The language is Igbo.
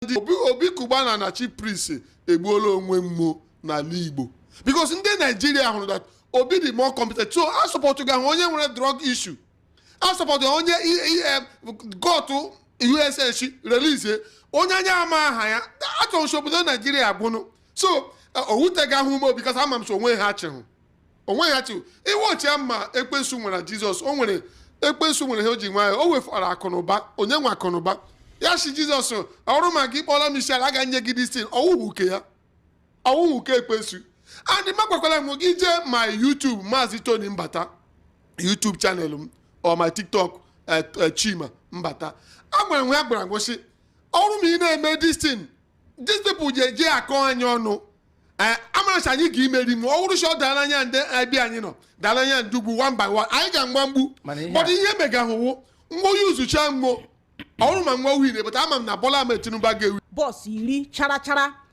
Obi Cubana na chief priest egbuola onwe mmụọ n'ala Igbo because ndị Nigeria hụrụ that Obi dị more competent. So I support ga onye nwere drug issue. I support onye go to USA release onye anya ama aha ya atọ obodo Nigeria agbunu. So owutega hu mo because amam so onwe ha chi hu. Onwe ha chi. Iwochi ama ekpensu nwere Jesus. O nwere ekpensu nwere he oji nwa o wefara akụnụba onye nwa akụnụba. Ya shi Jesus ọrụ ma gị kpọrọ Michelle aga nye gị this thing ọwụwụ ke ya. Ọwụwụ ke ekpensu. And makwakwala m gị je my YouTube Maazị Tony Mbata YouTube channel m or my TikTok Chima Mbata. Agwara nwe agbara ngosi ọrụ m ị na-eme this thing. These people je akọ anya ọnụ. Amara sha anyị ga-imeri m ọwụrụ sho dara anya ndị abịa anyị nọ. Dara anya ndugbu one by one. Anyị ga-agba mgbu. But ihe mega hụwo ngo yuzucha ngo ọrụ ma nwa uhire but ama m na Bola Ahmed Tinubu ga-ewi. Boss iri chara chara